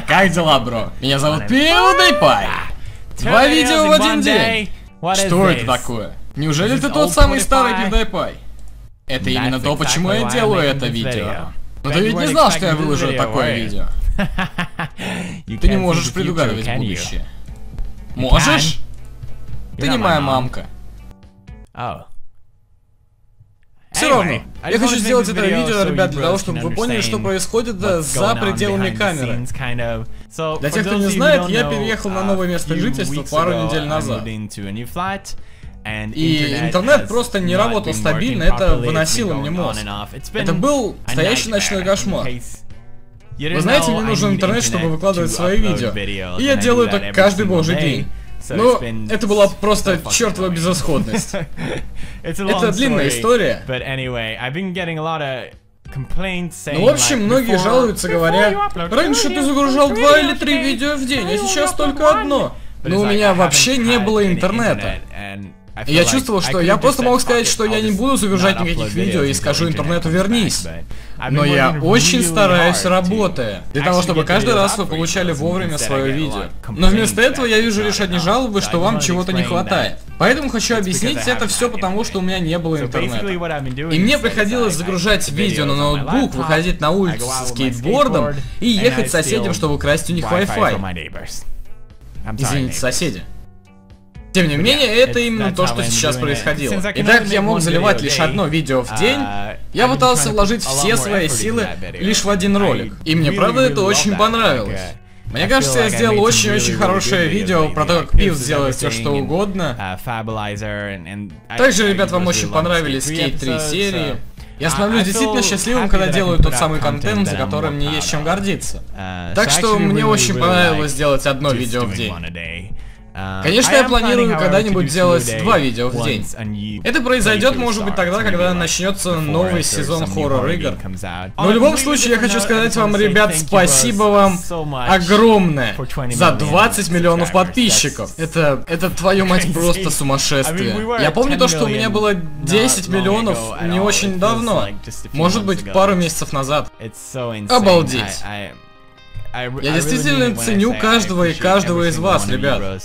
Как дела, бро? Меня зовут PewDiePie. 2 видео в один день. Что это такое? Неужели ты тот самый старый PewDiePie? Это именно то, почему я делаю это видео. Но ты ведь не знал, что я выложу такое видео. Ты не можешь предугадывать будущее. Можешь? Ты не моя мамка. Все равно, я хочу сделать это видео, ребят, для того, чтобы вы поняли, что происходит за пределами камеры. Для тех, кто не знает, я переехал на новое место жительства пару недель назад. И интернет просто не работал стабильно, это выносило мне мозг. Это был настоящий ночной кошмар. Вы знаете, мне нужен интернет, чтобы выкладывать свои видео. И я делаю это каждый божий день. Ну, это была просто чертова безысходность. Это длинная история. Ну, в общем, многие жалуются, говоря, раньше ты загружал 2 или 3 видео в день, а сейчас только одно. Но у меня вообще не было интернета. И я чувствовал, что я просто мог сказать, что я не буду загружать никаких видео и скажу интернету «вернись». Но я очень стараюсь, работая, для того, чтобы каждый раз вы получали вовремя свое видео. Но вместо этого я вижу лишь одни жалобы, что вам чего-то не хватает. Поэтому хочу объяснить это все потому, что у меня не было интернета. И мне приходилось загружать видео на ноутбук, выходить на улицу со скейтбордом и ехать к соседям, чтобы красть у них Wi-Fi. Извините, соседи. Тем не менее, это именно то, что сейчас происходило. И так как я мог заливать лишь одно видео в день, я пытался вложить все свои силы лишь в один ролик. И мне, правда, это очень понравилось. Мне кажется, я сделал очень-очень хорошее видео про то, как Пив сделает все что угодно. Также, ребят, вам очень понравились Skate 3 серии. Я становлюсь действительно счастливым, когда делаю тот самый контент, за которым мне есть чем гордиться. Так что мне очень понравилось сделать одно видео в день. Конечно, я планирую когда-нибудь делать 2 видео в день. Это произойдет, может быть, тогда, когда начнется новый сезон хоррор-игр. Но в любом случае, я хочу сказать вам, ребят, спасибо вам огромное за 20 миллионов подписчиков. Это, твою мать, просто сумасшествие. Я помню то, что у меня было 10 миллионов не очень давно. Может быть, пару месяцев назад. Обалдеть. Я действительно ценю каждого из вас, ребят.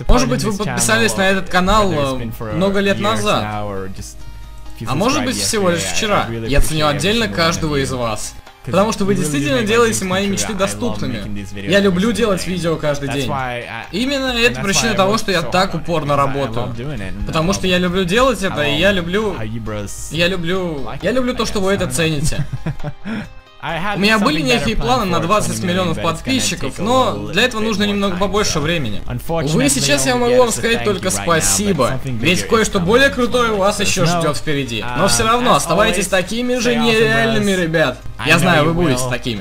Может быть, вы подписались на этот канал много лет назад. А может быть, всего лишь вчера. Я ценю отдельно каждого из вас. Потому что вы действительно делаете мои мечты доступными. Я люблю делать видео каждый день. Именно это причина того, что я так упорно работаю. Потому что я люблю делать это, и я люблю то, что вы это цените. У меня были некие планы на 20 миллионов подписчиков, но для этого нужно немного побольше времени. Увы, сейчас я могу вам сказать только спасибо, ведь кое-что более крутое у вас еще ждет впереди. Но все равно оставайтесь такими же нереальными, ребят. Я знаю, вы будете такими.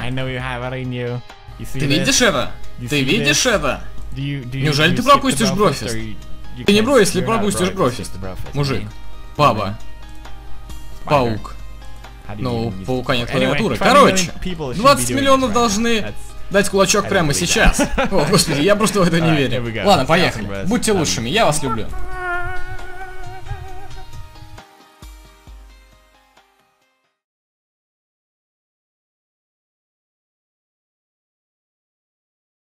Ты видишь это? Ты видишь это? Неужели ты пропустишь Брофест? Ты не бро, если пропустишь Брофест. Мужик. Баба. Паук. Ну, у паука нет клавиатуры. Короче, 20 миллионов должны дать кулачок прямо сейчас. О, господи, я просто в это не верю. Ладно, поехали. Будьте лучшими, я вас люблю.